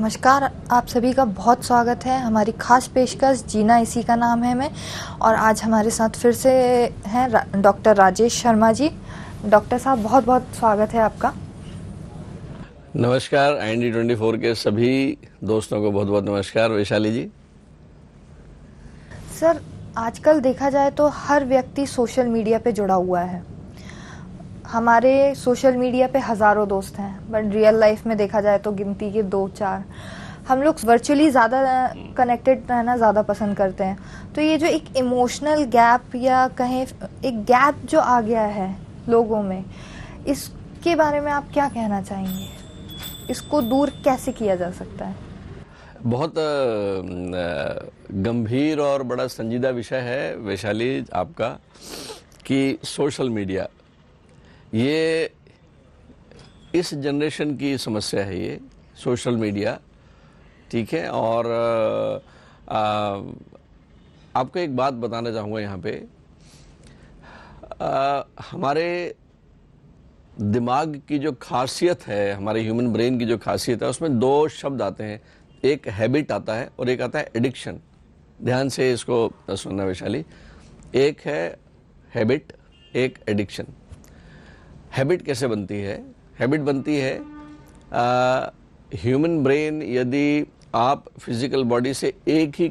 नमस्कार, आप सभी का बहुत स्वागत है। हमारी खास पेशकश जीना इसी का नाम है में, और आज हमारे साथ फिर से हैं डॉक्टर राजेश शर्मा जी। डॉक्टर साहब, बहुत बहुत स्वागत है आपका। नमस्कार। IND24 के सभी दोस्तों को बहुत बहुत नमस्कार। वैशाली जी। सर, आजकल देखा जाए तो हर व्यक्ति सोशल मीडिया पे जुड़ा हुआ है। हमारे सोशल मीडिया पे हज़ारों दोस्त हैं, बट रियल लाइफ में देखा जाए तो गिनती के 2-4। हम लोग वर्चुअली ज़्यादा कनेक्टेड रहना ज़्यादा पसंद करते हैं। तो ये जो एक इमोशनल गैप या कहें एक गैप जो आ गया है लोगों में, इसके बारे में आप क्या कहना चाहेंगे? इसको दूर कैसे किया जा सकता है? बहुत गंभीर और बड़ा संजीदा विषय है वैशाली आपका, कि सोशल मीडिया ये इस जनरेशन की समस्या है। ये सोशल मीडिया, ठीक है। और आपको एक बात बताना चाहूँगा यहाँ पे। हमारे दिमाग की जो खासियत है, हमारे ह्यूमन ब्रेन की जो खासियत है, उसमें दो शब्द आते हैं। एक हैबिट आता है और एक आता है एडिक्शन। ध्यान से इसको सुनना वैशाली। एक है हैबिट, एक एडिक्शन। हैबिट कैसे बनती है? हैबिट बनती है ह्यूमन ब्रेन, यदि आप फिजिकल बॉडी से एक ही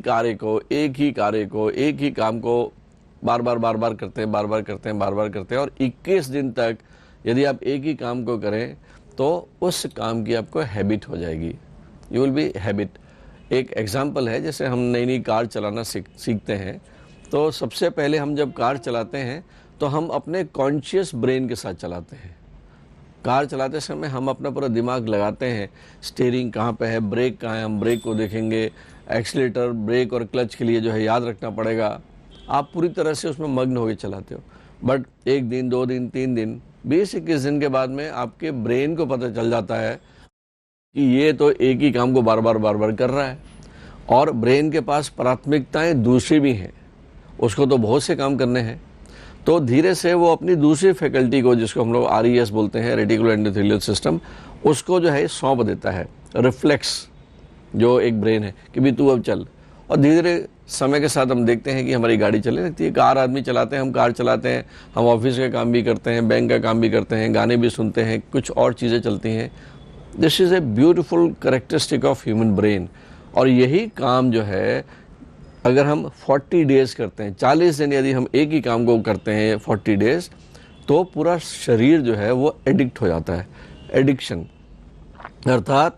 काम को बार बार करते हैं और 21 दिन तक यदि आप एक ही काम को करें तो उस काम की आपको हैबिट हो जाएगी। You will be habit. एक एग्जाम्पल है, जैसे हम नई नई कार चलाना सीखते हैं, तो सबसे पहले हम जब कार चलाते हैं तो हम अपने कॉन्शियस ब्रेन के साथ चलाते हैं। कार चलाते समय हम अपना पूरा दिमाग लगाते हैं, स्टीयरिंग कहाँ पे है, ब्रेक कहाँ है, हम ब्रेक को देखेंगे, एक्सीलेटर, ब्रेक और क्लच के लिए जो है याद रखना पड़ेगा। आप पूरी तरह से उसमें मग्न होकर चलाते हो। बट 1 दिन, 2 दिन, 3 दिन, 20-21 दिन के बाद में आपके ब्रेन को पता चल जाता है कि ये तो एक ही काम को बार बार कर रहा है, और ब्रेन के पास प्राथमिकताएं दूसरी भी हैं, उसको तो बहुत से काम करने हैं। तो धीरे से वो अपनी दूसरी फैकल्टी को, जिसको हम लोग RES बोलते हैं, रेटिकुलर एंडोथेलियल सिस्टम, उसको जो है सौंप देता है। रिफ्लेक्स जो एक ब्रेन है कि भी तू अब चल। और धीरे धीरे समय के साथ हम देखते हैं कि हमारी गाड़ी चलने लगती है। कार आदमी चलाते हैं, हम कार चलाते हैं, हम ऑफिस का काम भी करते हैं, बैंक का काम भी करते हैं, गाने भी सुनते हैं, कुछ और चीज़ें चलती हैं। This is a beautiful characteristic of human brain. और यही काम जो है, अगर हम 40 डेज करते हैं, 40 दिन यदि हम एक ही काम को करते हैं 40 डेज, तो पूरा शरीर जो है वो एडिक्ट हो जाता है। एडिक्शन अर्थात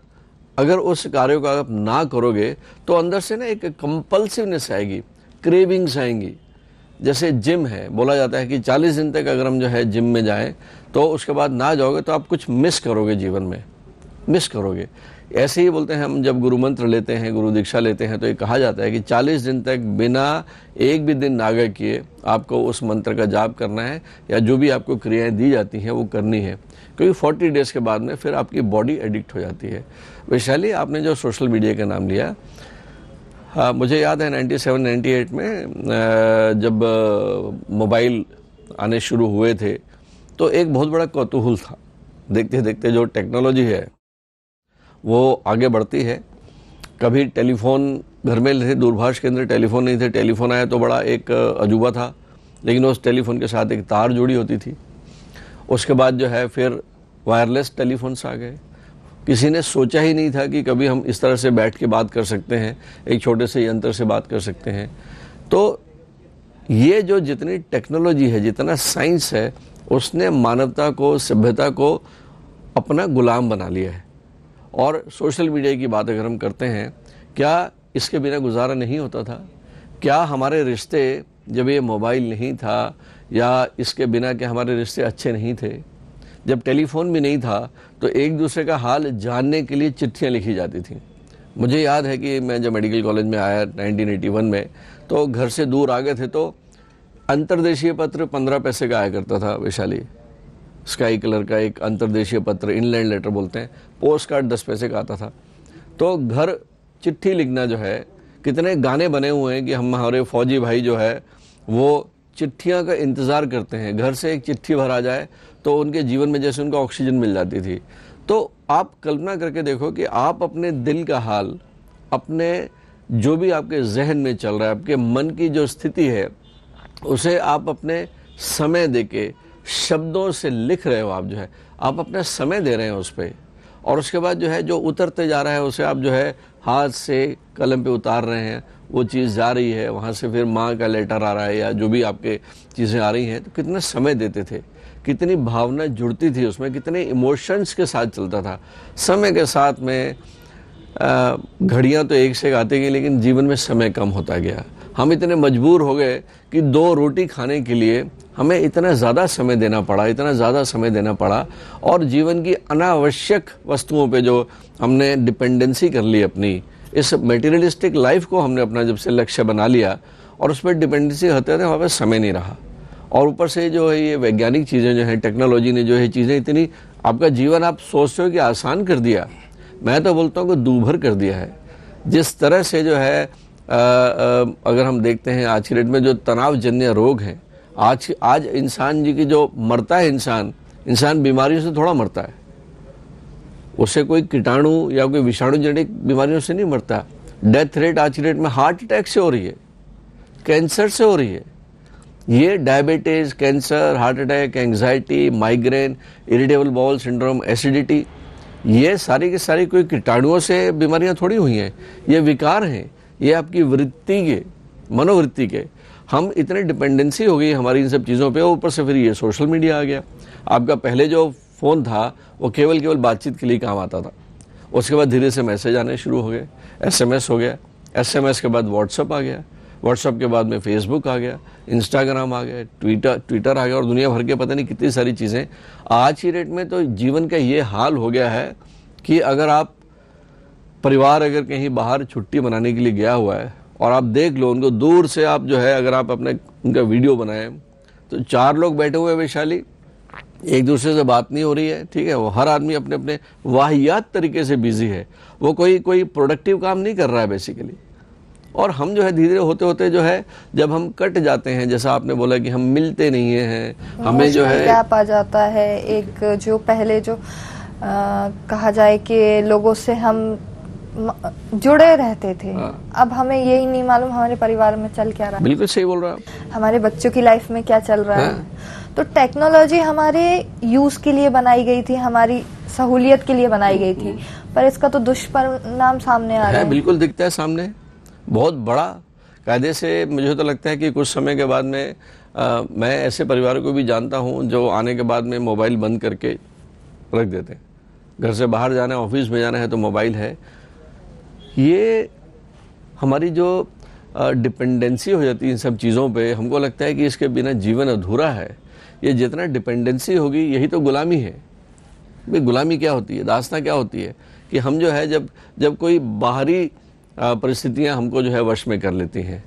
अगर उस कार्य को आप ना करोगे तो अंदर से ना एक कंपल्सिवनेस आएगी, क्रेविंग्स आएंगी। जैसे जिम है, बोला जाता है कि 40 दिन तक अगर हम जो है जिम में जाएं तो उसके बाद ना जाओगे तो आप कुछ मिस करोगे, जीवन में मिस करोगे। ऐसे ही बोलते हैं, हम जब गुरु मंत्र लेते हैं, गुरु दीक्षा लेते हैं, तो ये कहा जाता है कि 40 दिन तक बिना एक भी दिन नागा किए आपको उस मंत्र का जाप करना है, या जो भी आपको क्रियाएं दी जाती हैं वो करनी है, क्योंकि 40 डेज के बाद में फिर आपकी बॉडी एडिक्ट हो जाती है। वैशाली, आपने जो सोशल मीडिया का नाम लिया, हाँ, मुझे याद है 97-98 में जब मोबाइल आने शुरू हुए थे तो एक बहुत बड़ा कौतूहल था। देखते देखते जो टेक्नोलॉजी है वो आगे बढ़ती है। कभी टेलीफोन घर में थे, दूरभाष केंद्र, टेलीफोन नहीं थे। टेलीफोन आया तो बड़ा एक अजूबा था, लेकिन उस टेलीफोन के साथ एक तार जुड़ी होती थी। उसके बाद जो है फिर वायरलेस टेलीफोन्स आ गए। किसी ने सोचा ही नहीं था कि कभी हम इस तरह से बैठ के बात कर सकते हैं, एक छोटे से यंत्र से बात कर सकते हैं। तो ये जो जितनी टेक्नोलॉजी है, जितना साइंस है, उसने मानवता को, सभ्यता को अपना गुलाम बना लिया है। और सोशल मीडिया की बात अगर हम करते हैं, क्या इसके बिना गुजारा नहीं होता था? क्या हमारे रिश्ते, जब ये मोबाइल नहीं था या इसके बिना, क्या हमारे रिश्ते अच्छे नहीं थे? जब टेलीफोन भी नहीं था तो एक दूसरे का हाल जानने के लिए चिट्ठियां लिखी जाती थी। मुझे याद है कि मैं जब मेडिकल कॉलेज में आया 1981 में, तो घर से दूर आ गए थे तो अंतर्देशीय पत्र 15 पैसे का आया करता था वैशाली। स्काई कलर का एक अंतर्देशीय पत्र, इनलैंड लेटर बोलते हैं, पोस्ट कार्ड 10 पैसे का आता था। तो घर चिट्ठी लिखना जो है, कितने गाने बने हुए हैं कि हमारे फौजी भाई जो है वो चिट्ठियां का इंतज़ार करते हैं। घर से एक चिट्ठी भर आ जाए तो उनके जीवन में जैसे उनको ऑक्सीजन मिल जाती थी। तो आप कल्पना करके देखो कि आप अपने दिल का हाल, अपने जो भी आपके जहन में चल रहा है, आपके मन की जो स्थिति है, उसे आप अपने समय देके शब्दों से लिख रहे हो। आप जो है आप अपना समय दे रहे हैं उस पर, और उसके बाद जो है जो उतरते जा रहा है उसे आप जो है हाथ से कलम पे उतार रहे हैं, वो चीज़ जा रही है, वहाँ से फिर माँ का लेटर आ रहा है या जो भी आपके चीज़ें आ रही हैं। तो कितना समय देते थे, कितनी भावना जुड़ती थी उसमें, कितने इमोशंस के साथ चलता था। समय के साथ में घड़ियाँ तो एक से एक आती गई, लेकिन जीवन में समय कम होता गया। हम इतने मजबूर हो गए कि 2 रोटी खाने के लिए हमें इतना ज़्यादा समय देना पड़ा, इतना ज़्यादा समय देना पड़ा, और जीवन की अनावश्यक वस्तुओं पे जो हमने डिपेंडेंसी कर ली अपनी, इस मटेरियलिस्टिक लाइफ को हमने अपना जब से लक्ष्य बना लिया और उस पर डिपेंडेंसी होते थे, वहाँ पर समय नहीं रहा। और ऊपर से जो है ये वैज्ञानिक चीज़ें जो हैं, टेक्नोलॉजी ने जो है चीज़ें इतनी आपका जीवन आप सोचते हो कि आसान कर दिया, मैं तो बोलता हूँ कि दूभर कर दिया है। जिस तरह से जो है अगर हम देखते हैं आज की डेट में जो तनावजन्य रोग हैं, आज इंसान जी की जो मरता है, इंसान बीमारियों से थोड़ा मरता है, उससे कोई कीटाणु या कोई विषाणु जनित बीमारियों से नहीं मरता। डेथ रेट आज की डेट में हार्ट अटैक से हो रही है, कैंसर से हो रही है। ये diabetes, cancer, heart attack, anxiety, migraine, irritable bowel syndrome, acidity, ये सारी की सारी कोई कीटाणुओं से बीमारियां थोड़ी हुई हैं, ये विकार हैं, ये आपकी वृत्ति के, मनोवृत्ति के। हम इतने डिपेंडेंसी हो गई हमारी इन सब चीज़ों पे, ऊपर से फिर ये सोशल मीडिया आ गया। आपका पहले जो फ़ोन था वो केवल बातचीत के लिए काम आता था, उसके बाद धीरे से मैसेज आने शुरू हो गए, SMS हो गया, SMS के बाद व्हाट्सअप आ गया, व्हाट्सअप के बाद में फेसबुक आ गया, इंस्टाग्राम आ गया, ट्विटर आ गया, और दुनिया भर के पता नहीं कितनी सारी चीज़ें। आज की डेट में तो जीवन का ये हाल हो गया है कि अगर आप परिवार अगर कहीं बाहर छुट्टी मनाने के लिए गया हुआ है और आप देख लो उनको दूर से, आप जो है अगर आप अपने उनका वीडियो बनाएं तो 4 लोग बैठे हुए हैं वैशाली, एक दूसरे से बात नहीं हो रही है, ठीक है, वो हर आदमी अपने अपने वाहियात तरीके से बिजी है, वो कोई प्रोडक्टिव काम नहीं कर रहा है बेसिकली। और हम जो है धीरे होते होते जो है जब हम कट जाते हैं, जैसा आपने बोला कि हम मिलते नहीं हैं, हमें जो है गैप आ जाता है। एक जो पहले जो कहा जाए कि लोगों से हम जुड़े रहते थे, अब हमें यही नहीं मालूम हमारे परिवार में चल क्या रहा है। बिल्कुल सही बोल रहा है, हमारे बच्चों की लाइफ में क्या चल रहा है। तो टेक्नोलॉजी हमारे यूज के लिए बनाई गई थी, हमारी सहूलियत के लिए बनाई गई थी, पर इसका तो दुष्परिणाम सामने आ रहा है। बिल्कुल दिखता है सामने, बहुत बड़ा कायदे से। मुझे तो लगता है कि कुछ समय के बाद में मैं ऐसे परिवारों को भी जानता हूं जो आने के बाद में मोबाइल बंद करके रख देते हैं। घर से बाहर जाना है, ऑफिस में जाना है तो मोबाइल है। ये हमारी जो डिपेंडेंसी हो जाती है इन सब चीज़ों पे, हमको लगता है कि इसके बिना जीवन अधूरा है। ये जितना डिपेंडेंसी होगी यही तो गुलामी है। भाई गुलामी क्या होती है, दास्तां क्या होती है कि हम जो है जब कोई बाहरी परिस्थितियां हमको जो है वश में कर लेती हैं,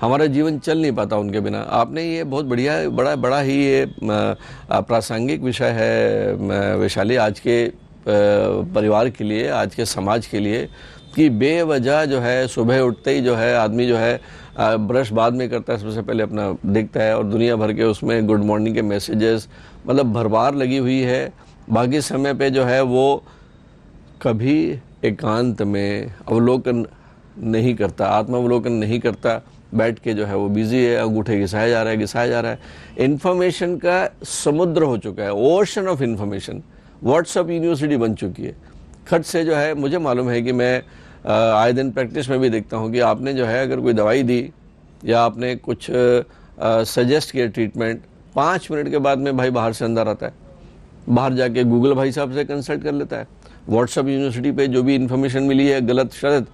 हमारा जीवन चल नहीं पाता उनके बिना। आपने ये बहुत बढ़िया बड़ा ही ये प्रासंगिक विषय है वैशाली आज के परिवार के लिए, आज के समाज के लिए, कि बेवजह जो है सुबह उठते ही जो है आदमी जो है ब्रश बाद में करता है, सबसे पहले अपना देखता है और दुनिया भर के उसमें गुड मॉर्निंग के मैसेजेस मतलब भरमार लगी हुई है। बाकी समय पे जो है वो कभी एकांत में अवलोकन नहीं करता, आत्मावलोकन नहीं करता, बैठ के जो है वो बिजी है, अंगूठे घिसाया जा रहा है। इन्फॉर्मेशन का समुद्र हो चुका है, ocean of information. WhatsApp university बन चुकी है। खट से जो है मुझे मालूम है कि मैं आए दिन प्रैक्टिस में भी देखता हूँ कि आपने जो है अगर कोई दवाई दी या आपने कुछ सजेस्ट किया ट्रीटमेंट, 5 मिनट के बाद में भाई बाहर से अंदर आता है, बाहर जाके गूगल भाई साहब से कंसल्ट कर लेता है। व्हाट्सअप यूनिवर्सिटी पे जो भी इन्फॉर्मेशन मिली है गलत शरत,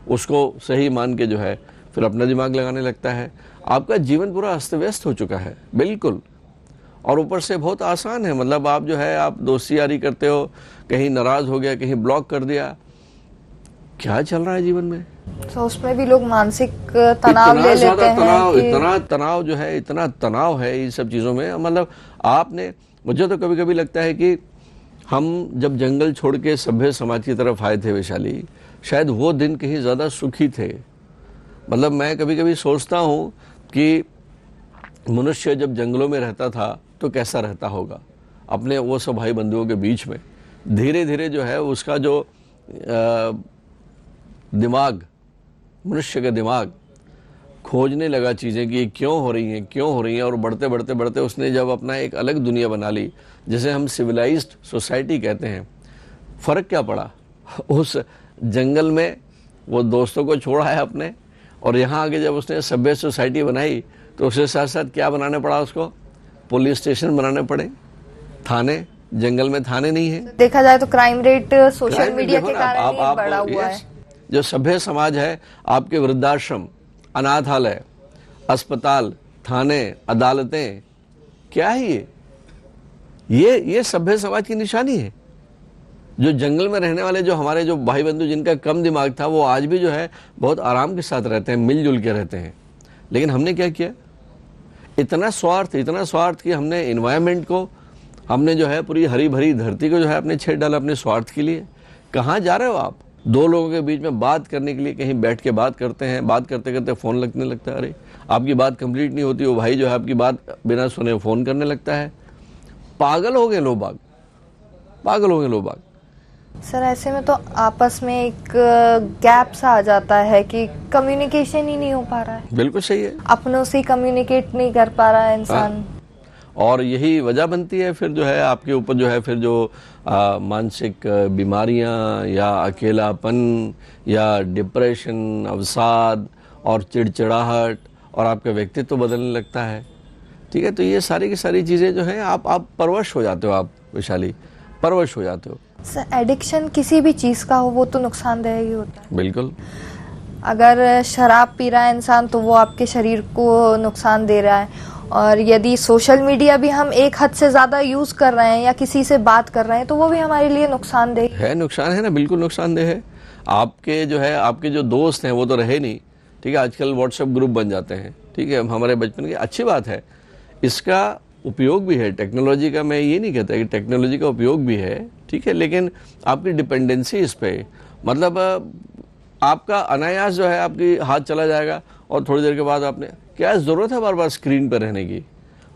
उसको सही मान के जो है फिर अपना दिमाग लगाने लगता है। आपका जीवन पूरा अस्त व्यस्त हो चुका है बिल्कुल। और ऊपर से बहुत आसान है, मतलब आप जो है आप दोस्ती यारी करते हो, कहीं नाराज हो गया, कहीं ब्लॉक कर दिया, क्या चल रहा है जीवन में। तो उसमें भी लोग मानसिक तनाव ले लेते हैं। इतना तनाव जो है, इतना तनाव है इन सब चीज़ों में। मतलब आपने, मुझे तो कभी कभी लगता है कि हम जब जंगल छोड़ के सभ्य समाज की तरफ आए थे वैशाली, शायद वो दिन कहीं ज़्यादा सुखी थे। मतलब मैं कभी कभी सोचता हूँ कि मनुष्य जब जंगलों में रहता था तो कैसा रहता होगा अपने वो सब भाई बंधुओं के बीच में। धीरे धीरे जो है उसका जो दिमाग, मनुष्य का दिमाग खोजने लगा चीज़ें कि ये क्यों हो रही हैं, क्यों हो रही हैं, और बढ़ते बढ़ते बढ़ते उसने जब अपना एक अलग दुनिया बना ली, जिसे हम सिविलाइज्ड सोसाइटी कहते हैं। फ़र्क क्या पड़ा? उस जंगल में वो दोस्तों को छोड़ आया अपने, और यहाँ आके जब उसने सभ्य सोसाइटी बनाई तो उसके साथ साथ क्या बनाने पड़ा उसको? पुलिस स्टेशन बनाने पड़े, थाने। जंगल में थाने नहीं है। देखा जाए तो crime rate social crime media देखो के ना, कारण ही बढ़ा हुआ yes, है। जो सभ्य समाज है, आपके वृद्धाश्रम, अनाथालय, अस्पताल, थाने, अदालतें, क्या है ये सभ्य समाज की निशानी है। जो जंगल में रहने वाले जो हमारे जो भाई बंधु जिनका कम दिमाग था, वो आज भी जो है बहुत आराम के साथ रहते हैं, मिलजुल के रहते हैं। लेकिन हमने क्या किया? इतना स्वार्थ कि हमने एनवायरनमेंट को, हमने जो है पूरी हरी भरी धरती को जो है अपने छेड़ डाला अपने स्वार्थ के लिए। कहाँ जा रहे हो आप? दो लोगों के बीच में बात करने के लिए कहीं बैठ के बात करते हैं, बात करते करते फ़ोन लगने लगता है। अरे आपकी बात कंप्लीट नहीं होती, वो भाई जो है आपकी बात बिना सुने फ़ोन करने लगता है। पागल हो गए लोग बाग, पागल हो गए लोग बाग। सर ऐसे में तो आपस में एक गैप सा आ जाता है कि कम्युनिकेशन ही नहीं हो पा रहा है। बिल्कुल सही है। अपनों से कम्युनिकेट नहीं कर पा रहा है इंसान। और यही वजह बनती है फिर जो है आपके ऊपर जो है फिर जो मानसिक बीमारियां या अकेलापन या डिप्रेशन, अवसाद और चिड़चिड़ाहट, और आपका व्यक्तित्व बदलने लगता है। ठीक है, तो ये सारी की सारी चीज़ें जो हैं आप परवश हो जाते हो, आप वैशाली परवश हो जाते हो। सर एडिक्शन किसी भी चीज़ का हो वो तो नुकसानदेह ही होता है। बिल्कुल। अगर शराब पी रहा है इंसान तो वो आपके शरीर को नुकसान दे रहा है, और यदि सोशल मीडिया भी हम एक हद से ज़्यादा यूज़ कर रहे हैं या किसी से बात कर रहे हैं तो वो भी हमारे लिए नुकसानदेह है। नुकसान है ना, बिल्कुल नुकसानदेह है। आपके जो है आपके जो दोस्त हैं वो तो रहे नहीं। ठीक है, आजकल व्हाट्सएप ग्रुप बन जाते हैं। ठीक है, हमारे बचपन की अच्छी बात है, इसका उपयोग भी है टेक्नोलॉजी का। मैं ये नहीं कहता कि टेक्नोलॉजी का उपयोग भी है, ठीक है, लेकिन आपकी डिपेंडेंसी इस पे, मतलब आपका अनायास जो है आपकी हाथ चला जाएगा, और थोड़ी देर के बाद आपने क्या ज़रूरत है बार बार स्क्रीन पर रहने की?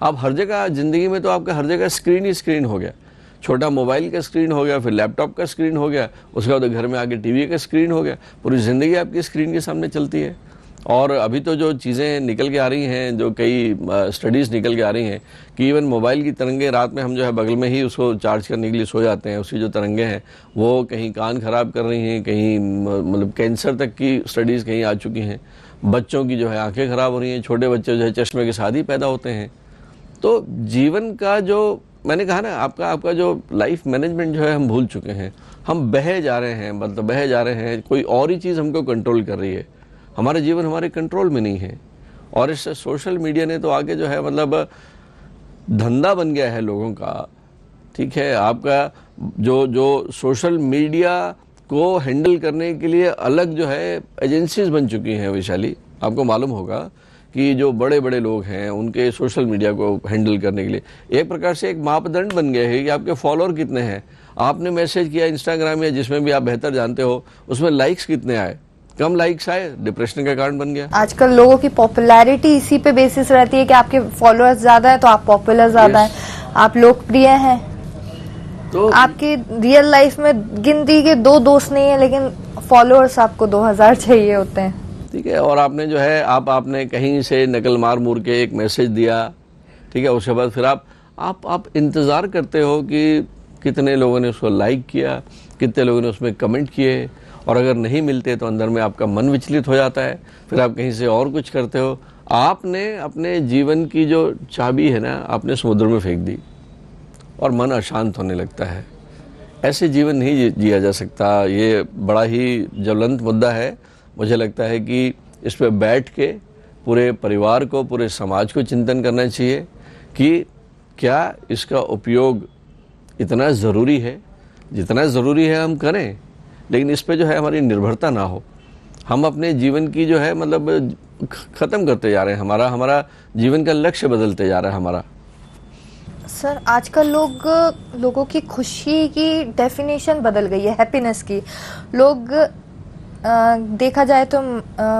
आप हर जगह ज़िंदगी में तो आपका हर जगह स्क्रीन ही स्क्रीन हो गया। छोटा मोबाइल का स्क्रीन हो गया, फिर लैपटॉप का स्क्रीन हो गया, उसके बाद घर में आके टीवी का स्क्रीन हो गया। पूरी ज़िंदगी आपकी स्क्रीन के सामने चलती है। और अभी तो जो चीज़ें निकल के आ रही हैं, जो कई स्टडीज़ निकल के आ रही हैं कि इवन मोबाइल की तरंगें रात में हम जो है बगल में ही उसको चार्ज करने के लिए सो जाते हैं। उसकी जो तरंगें हैं वो कहीं कान ख़राब कर रही हैं, कहीं मतलब कैंसर तक की स्टडीज़ कहीं आ चुकी हैं। बच्चों की जो है आंखें ख़राब हो रही हैं, छोटे बच्चे जो है चश्मे के साथ ही पैदा होते हैं। तो जीवन का जो मैंने कहा ना, आपका जो लाइफ मैनेजमेंट जो है हम भूल चुके हैं। हम बहे जा रहे हैं, मतलब बहे जा रहे हैं, कोई और ही चीज़ हमको कंट्रोल कर रही है। हमारा जीवन हमारे कंट्रोल में नहीं है। और इस सोशल मीडिया ने तो आगे जो है मतलब धंधा बन गया है लोगों का। ठीक है, आपका जो सोशल मीडिया को हैंडल करने के लिए अलग जो है एजेंसीज बन चुकी हैं वैशाली। आपको मालूम होगा कि जो बड़े बड़े लोग हैं उनके सोशल मीडिया को हैंडल करने के लिए एक प्रकार से एक मापदंड बन गया है कि आपके फॉलोअर कितने हैं। आपने मैसेज किया इंस्टाग्राम या जिसमें भी आप बेहतर जानते हो, उसमें लाइक्स कितने आए, कम लाइक्स आए, डिप्रेशन का कारण बन गया। आजकल लोगों की पॉपुलैरिटी इसी पे बेसिस रहती है कि आपके फॉलोअर्स ज्यादा है तो आप पॉपुलर ज्यादा हैं, आप लोकप्रिय हैं। तो आपकी रियल लाइफ में गिनती के 2 दोस्त नहीं है, लेकिन फॉलोअर्स आपको 2000 चाहिए होते हैं। ठीक है, और आपने जो है आपने कहीं से नकल मार मूर के एक मैसेज दिया, ठीक है, उसके बाद फिर आप इंतज़ार करते हो कि कितने लोगों ने उसको लाइक किया, कितने लोगों ने उसमें कमेंट किए, और अगर नहीं मिलते तो अंदर में आपका मन विचलित हो जाता है। फिर आप कहीं से और कुछ करते हो। आपने अपने जीवन की जो चाबी है ना, आपने समुद्र में फेंक दी और मन अशांत होने लगता है। ऐसे जीवन नहीं जिया जा सकता। ये बड़ा ही ज्वलंत मुद्दा है। मुझे लगता है कि इस पर बैठ के पूरे परिवार को, पूरे समाज को चिंतन करना चाहिए कि क्या इसका उपयोग इतना ज़रूरी है। जितना ज़रूरी है हम करें, लेकिन इस पे जो है हमारी निर्भरता ना हो। हम अपने जीवन की जो है मतलब ख़त्म करते जा रहे हैं। हमारा जीवन का लक्ष्य बदलते जा रहा है हमारा। सर आजकल लोगों की खुशी की डेफिनेशन बदल गई है, हैप्पीनेस की। लोग देखा जाए तो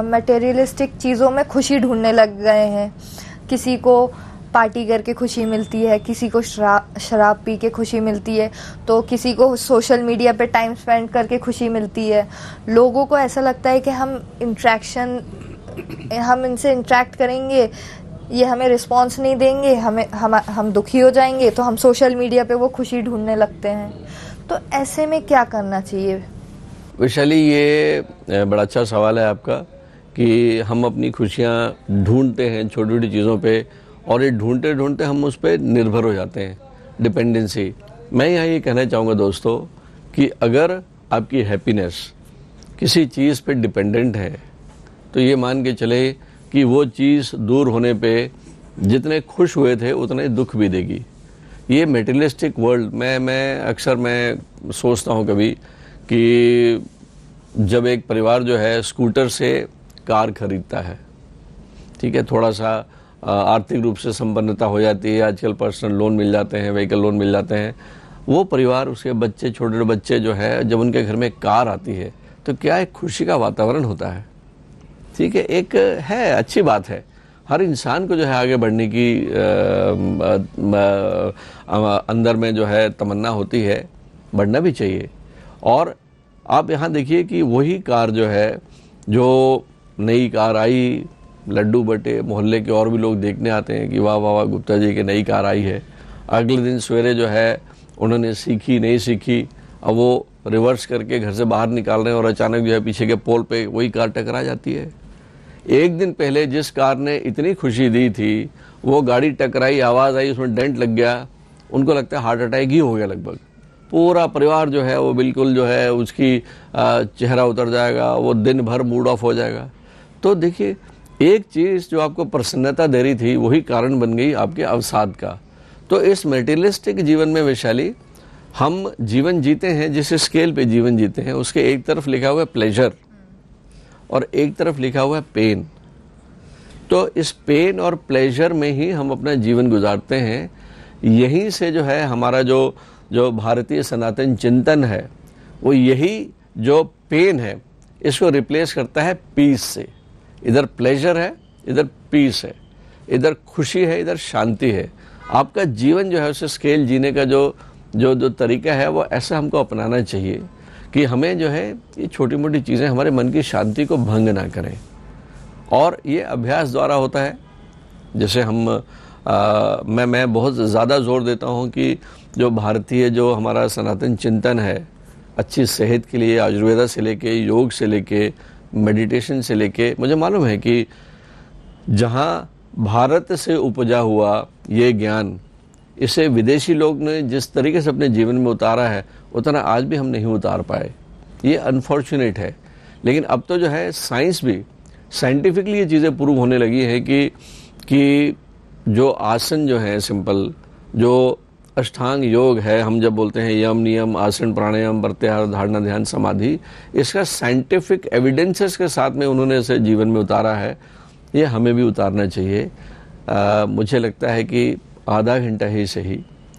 मटेरियलिस्टिक चीज़ों में खुशी ढूंढने लग गए हैं। किसी को पार्टी करके खुशी मिलती है, किसी को शराब पी के खुशी मिलती है, तो किसी को सोशल मीडिया पे टाइम स्पेंड करके खुशी मिलती है। लोगों को ऐसा लगता है कि हम इनसे इंटरेक्ट करेंगे, ये हमें रिस्पॉन्स नहीं देंगे, हम दुखी हो जाएंगे, तो हम सोशल मीडिया पे वो खुशी ढूंढने लगते हैं। तो ऐसे में क्या करना चाहिए? वैशाली, ये बड़ा अच्छा सवाल है आपका कि हम अपनी खुशियाँ ढूंढते हैं छोटी छोटी चीज़ों पे, और ये ढूंढते ढूंढते हम उस पर निर्भर हो जाते हैं, डिपेंडेंसी। मैं यहाँ ये कहना चाहूँगा दोस्तों कि अगर आपकी हैप्पीनेस किसी चीज़ पे डिपेंडेंट है तो ये मान के चले कि वो चीज़ दूर होने पे जितने खुश हुए थे उतने दुख भी देगी। ये मेटेरियलिस्टिक वर्ल्ड, मैं अक्सर सोचता हूँ कभी कि जब एक परिवार जो है स्कूटर से कार खरीदता है, ठीक है, थोड़ा सा आर्थिक रूप से संपन्नता हो जाती है, आजकल पर्सनल लोन मिल जाते हैं, व्हीकल लोन मिल जाते हैं, वो परिवार, उसके बच्चे, छोटे छोटे बच्चे जो है, जब उनके घर में कार आती है तो क्या एक खुशी का वातावरण होता है। ठीक है, एक है, अच्छी बात है, हर इंसान को जो है आगे बढ़ने की अंदर में जो है तमन्ना होती है, बढ़ना भी चाहिए। और आप यहाँ देखिए कि वही कार जो है, जो नई कार आई, लड्डू बटे, मोहल्ले के और भी लोग देखने आते हैं कि वाह वाह वाह, गुप्ता जी की नई कार आई है। अगले दिन सवेरे जो है उन्होंने सीखी नहीं सीखी, अब वो रिवर्स करके घर से बाहर निकाल रहे हैं और अचानक जो है पीछे के पोल पे वही कार टकरा जाती है। एक दिन पहले जिस कार ने इतनी खुशी दी थी, वो गाड़ी टकराई, आवाज़ आई, उसमें डेंट लग गया, उनको लगता है हार्ट अटैक ही हो गया लगभग। पूरा परिवार जो है वो बिल्कुल जो है उसकी चेहरा उतर जाएगा, वो दिन भर मूड ऑफ हो जाएगा। तो देखिए, एक चीज़ जो आपको प्रसन्नता दे रही थी वही कारण बन गई आपके अवसाद का। तो इस मटेरियलिस्टिक जीवन में वैशाली, हम जीवन जीते हैं, जिस स्केल पे जीवन जीते हैं उसके एक तरफ लिखा हुआ है प्लेजर और एक तरफ लिखा हुआ है पेन। तो इस पेन और प्लेजर में ही हम अपना जीवन गुजारते हैं। यहीं से जो है हमारा जो भारतीय सनातन चिंतन है, वो यही जो पेन है इसको रिप्लेस करता है पीस से। इधर प्लेजर है, इधर पीस है, इधर खुशी है, इधर शांति है। आपका जीवन जो है उसे स्केल जीने का जो तरीका है वो ऐसा हमको अपनाना चाहिए कि हमें जो है ये छोटी मोटी चीज़ें हमारे मन की शांति को भंग ना करें। और ये अभ्यास द्वारा होता है। जैसे मैं बहुत ज़्यादा जोर देता हूँ कि जो भारतीय जो हमारा सनातन चिंतन है, अच्छी सेहत के लिए आयुर्वेदा से लेके, योग से लेके, मेडिटेशन से लेके, मुझे मालूम है कि जहाँ भारत से उपजा हुआ ये ज्ञान, इसे विदेशी लोग ने जिस तरीके से अपने जीवन में उतारा है उतना आज भी हम नहीं उतार पाए। ये अनफॉर्चुनेट है। लेकिन अब तो जो है साइंस भी, साइंटिफिकली ये चीज़ें प्रूव होने लगी है कि जो आसन जो है सिंपल, जो अष्टांग योग है, हम जब बोलते हैं यम नियम आसन प्राणायाम प्रत्याहार धारणा ध्यान समाधि, इसका साइंटिफिक एविडेंसेस के साथ में उन्होंने इसे जीवन में उतारा है। ये हमें भी उतारना चाहिए। मुझे लगता है कि आधा घंटा ही सही,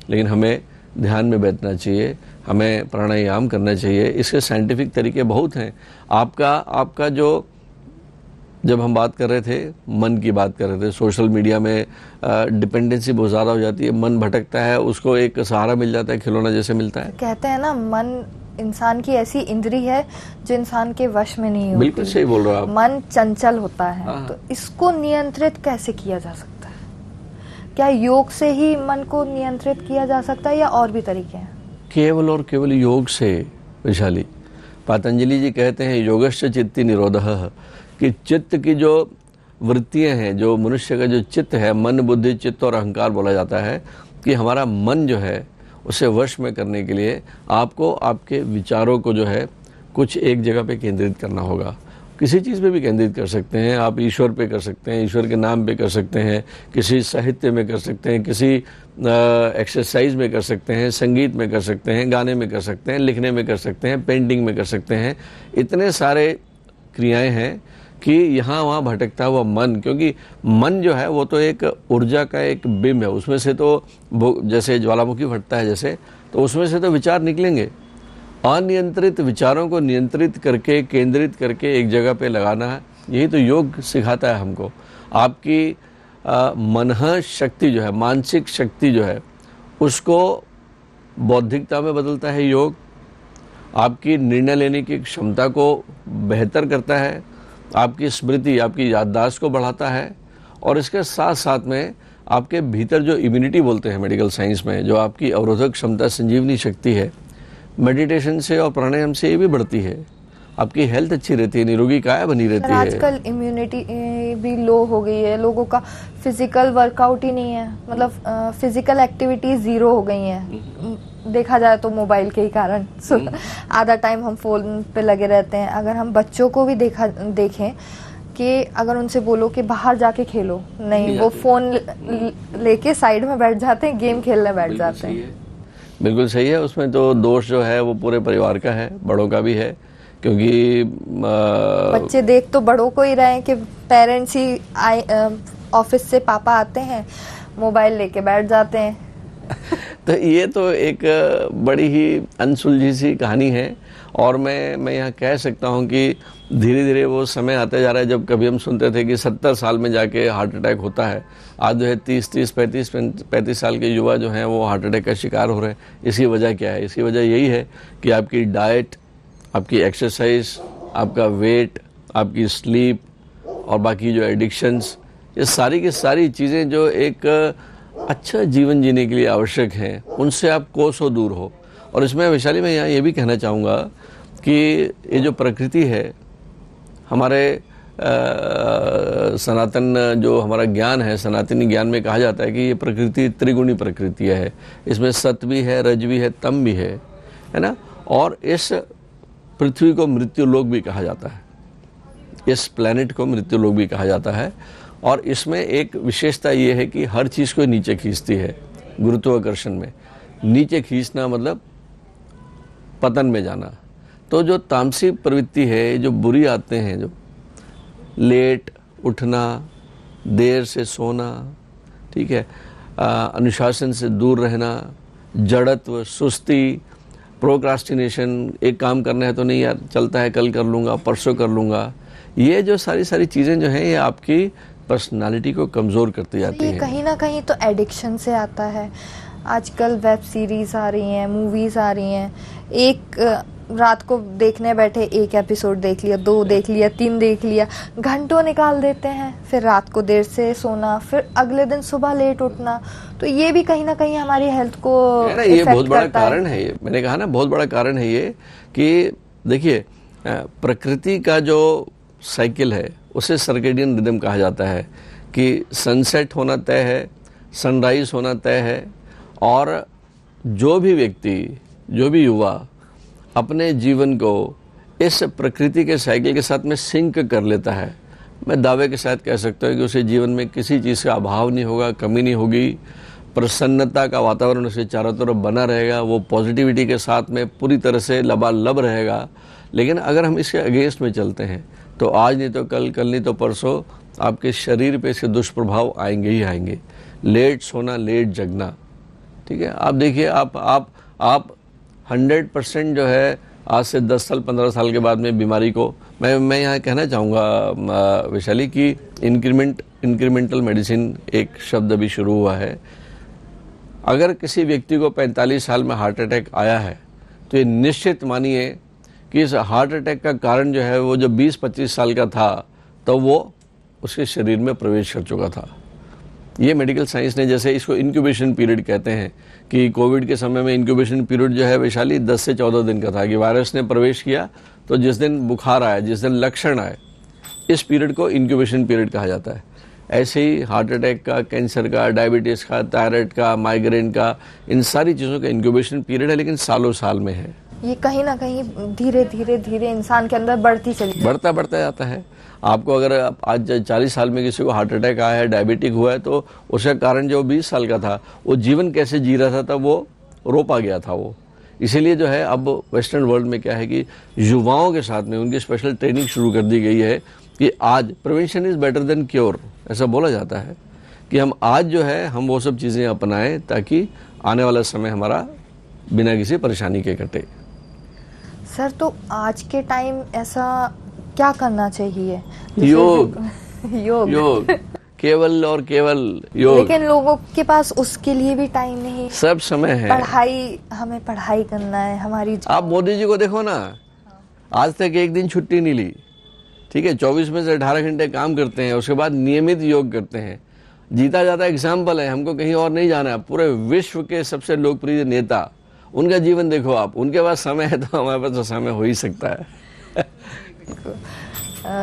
लेकिन हमें ध्यान में बैठना चाहिए, हमें प्राणायाम करना चाहिए। इसके साइंटिफिक तरीके बहुत हैं। आपका जो, जब हम बात कर रहे थे, मन की बात कर रहे थे, सोशल मीडिया में डिपेंडेंसी बहुत ज़्यादा हो जाती है, मन भटकता है, उसको एक सहारा मिल जाता है, खिलौना जैसे मिलता है। कहते हैं ना, मन इंसान की ऐसी इंद्री है जो इंसान के वश में नहीं होती। बिल्कुल सही बोल रहे हो आप। मन चंचल होता है। हाँ। तो इसको नियंत्रित कैसे किया जा सकता है? क्या योग से ही मन को नियंत्रित किया जा सकता है या और भी तरीके हैं? केवल और केवल योग से वैशाली। पतंजलि जी कहते हैं योगश्च चित्ति निरोधः, कि चित्त की जो वृत्तियां हैं, जो मनुष्य का जो चित्त है, मन बुद्धि चित्त और अहंकार बोला जाता है, कि हमारा मन जो है उसे वश में करने के लिए आपको आपके विचारों को जो है कुछ एक जगह पे केंद्रित करना होगा। किसी चीज़ पे भी केंद्रित कर सकते हैं आप, ईश्वर पे कर सकते हैं, ईश्वर के नाम पे कर सकते हैं, किसी साहित्य में कर सकते हैं, किसी एक्सरसाइज में कर सकते हैं, संगीत में कर सकते हैं, गाने में कर सकते हैं, लिखने में कर सकते हैं, पेंटिंग में कर सकते हैं। इतने सारे क्रियाएं हैं कि यहाँ वहाँ भटकता हुआ मन, क्योंकि मन जो है वो तो एक ऊर्जा का एक बिंब है, उसमें से तो जैसे ज्वालामुखी फटता है जैसे, तो उसमें से तो विचार निकलेंगे। अनियंत्रित विचारों को नियंत्रित करके, केंद्रित करके एक जगह पे लगाना है, यही तो योग सिखाता है हमको। आपकी मनह शक्ति जो है, मानसिक शक्ति जो है, उसको बौद्धिकता में बदलता है योग। आपकी निर्णय लेने की क्षमता को बेहतर करता है, आपकी स्मृति, आपकी याददाश्त को बढ़ाता है, और इसके साथ साथ में आपके भीतर जो इम्यूनिटी बोलते हैं मेडिकल साइंस में, जो आपकी अवरोधक क्षमता, संजीवनी शक्ति है, मेडिटेशन से और प्राणायाम से ये भी बढ़ती है। आपकी हेल्थ अच्छी रहती है, निरोगी काया बनी रहती है। आजकल इम्यूनिटी भी लो हो गई है, लोगों का फिजिकल वर्कआउट ही नहीं है, मतलब फिजिकल एक्टिविटी जीरो हो गई है देखा जाए तो मोबाइल के ही कारण। आधा टाइम हम फोन पे लगे रहते हैं। अगर हम बच्चों को भी देखें कि अगर उनसे बोलो कि बाहर जाके खेलो, नहीं, वो फोन लेके साइड में बैठ जाते हैं, गेम खेलने बैठ जाते हैं। बिल्कुल सही है। उसमें तो दोष जो है वो पूरे परिवार का है, बड़ों का भी है, क्योंकि बच्चे देख तो बड़ों को ही रहे हैं कि पेरेंट्स ही ऑफिस से पापा आते हैं, मोबाइल लेके बैठ जाते हैं। तो ये तो एक बड़ी ही अनसुलझी सी कहानी है, और मैं यहाँ कह सकता हूँ कि धीरे धीरे वो समय आता जा रहा है जब कभी हम सुनते थे कि 70 साल में जाके हार्ट अटैक होता है। आज जो है 35 साल के युवा जो हैं वो हार्ट अटैक का शिकार हो रहे हैं। इसकी वजह क्या है? इसकी वजह यही है कि आपकी डाइट, आपकी एक्सरसाइज, आपका वेट, आपकी स्लीप और बाकी जो एडिक्शंस, ये सारी की सारी चीज़ें जो एक अच्छा जीवन जीने के लिए आवश्यक हैं, उनसे आप कोसों दूर हो। और इसमें वैशाली मैं यहाँ ये भी कहना चाहूँगा कि ये जो प्रकृति है, हमारे सनातन जो हमारा ज्ञान है, सनातनी ज्ञान में कहा जाता है कि ये प्रकृति त्रिगुणी प्रकृति है। इसमें सत्व भी है, रज भी है, तम भी है ना। और इस पृथ्वी को मृत्यु लोक भी कहा जाता है, इस प्लैनेट को मृत्यु लोक भी कहा जाता है। और इसमें एक विशेषता ये है कि हर चीज़ को नीचे खींचती है। गुरुत्वाकर्षण में नीचे खींचना मतलब पतन में जाना। तो जो तामसिक प्रवृत्ति है, जो बुरी आदतें हैं, जो लेट उठना, देर से सोना, ठीक है, अनुशासन से दूर रहना, जड़त्व, सुस्ती, प्रोक्रास्टिनेशन, एक काम करना है तो नहीं यार चलता है, कल कर लूँगा, परसों कर लूँगा, ये जो सारी चीज़ें जो हैं ये आपकी पर्सनालिटी को कमज़ोर करती जाती हैं। ये कहीं ना कहीं तो एडिक्शन से आता है। आजकल वेब सीरीज आ रही हैं, मूवीज आ रही हैं, एक रात को देखने बैठे एक एपिसोड देख लिया, 2 देख लिया, 3 देख लिया, घंटों निकाल देते हैं, फिर रात को देर से सोना, फिर अगले दिन सुबह लेट उठना। तो ये भी कहीं ना कहीं हमारी हेल्थ को ये बहुत बड़ा कारण है। ये मैंने कहा ना, बहुत बड़ा कारण है ये कि देखिए, प्रकृति का जो साइकिल है उसे सर्केडियन रिदम कहा जाता है कि सनसेट होना तय है, सनराइज होना तय है, और जो भी व्यक्ति, जो भी युवा अपने जीवन को इस प्रकृति के साइकिल के साथ में सिंक कर लेता है, मैं दावे के साथ कह सकता हूँ कि उसे जीवन में किसी चीज़ का अभाव नहीं होगा, कमी नहीं होगी, प्रसन्नता का वातावरण उसे चारों तरफ बना रहेगा, वो पॉजिटिविटी के साथ में पूरी तरह से लबालब रहेगा। लेकिन अगर हम इसके अगेंस्ट में चलते हैं तो आज नहीं तो कल, कल नहीं तो परसों आपके शरीर पे इसके दुष्प्रभाव आएंगे ही आएंगे। लेट सोना, लेट जगना, ठीक है। आप देखिए, आप 100% जो है आज से 10 साल 15 साल के बाद में बीमारी को, मैं यहाँ कहना चाहूँगा वैशाली कि इंक्रीमेंटल मेडिसिन एक शब्द अभी शुरू हुआ है। अगर किसी व्यक्ति को 45 साल में हार्ट अटैक आया है तो ये निश्चित मानिए कि इस हार्ट अटैक का कारण जो है वो जब 20-25 साल का था तो वो उसके शरीर में प्रवेश कर चुका था। ये मेडिकल साइंस ने, जैसे इसको इंक्यूबेशन पीरियड कहते हैं कि कोविड के समय में इंक्यूबेशन पीरियड जो है वैशाली 10 से 14 दिन का था कि वायरस ने प्रवेश किया तो जिस दिन बुखार आया, जिस दिन लक्षण आए, इस पीरियड को इंक्यूबेशन पीरियड कहा जाता है। ऐसे ही हार्ट अटैक का, कैंसर का, डायबिटीज़ का, थायराइड का, माइग्रेन का, इन सारी चीज़ों का इंक्यूबेशन पीरियड है, लेकिन सालों साल में है। ये कहीं ना कहीं धीरे धीरे इंसान के अंदर बढ़ता जाता है। आपको अगर आज 40 साल में किसी को हार्ट अटैक आया है, डायबिटिक हुआ है, तो उसका कारण जो 20 साल का था, वो जीवन कैसे जी रहा था तब वो रोपा गया था वो। इसीलिए जो है अब वेस्टर्न वर्ल्ड में क्या है कि युवाओं के साथ में उनकी स्पेशल ट्रेनिंग शुरू कर दी गई है कि आज prevention is better than cure, ऐसा बोला जाता है कि हम आज जो है हम वो सब चीज़ें अपनाएं ताकि आने वाला समय हमारा बिना किसी परेशानी के कटे। सर, तो आज के टाइम ऐसा क्या करना चाहिए? योग केवल और केवल योग। लेकिन लोगों के पास उसके लिए भी टाइम नहीं। सब समय है। पढ़ाई, हमें पढ़ाई करना है हमारी। आप मोदी जी को देखो ना, आज तक एक दिन छुट्टी नहीं ली, ठीक है, 24 में से 18 घंटे काम करते हैं, उसके बाद नियमित योग करते हैं। जीता जाता एग्जाम्पल है, हमको कहीं और नहीं जाना है। पूरे विश्व के सबसे लोकप्रिय नेता, उनका जीवन देखो आप, उनके पास समय है तो हमारे पास तो समय हो ही सकता है।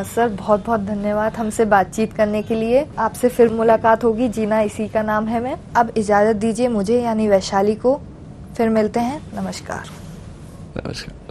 सर बहुत बहुत धन्यवाद हमसे बातचीत करने के लिए। आपसे फिर मुलाकात होगी, जीना इसी का नाम है में। अब इजाज़त दीजिए मुझे यानी वैशाली को, फिर मिलते हैं। नमस्कार। नमस्कार।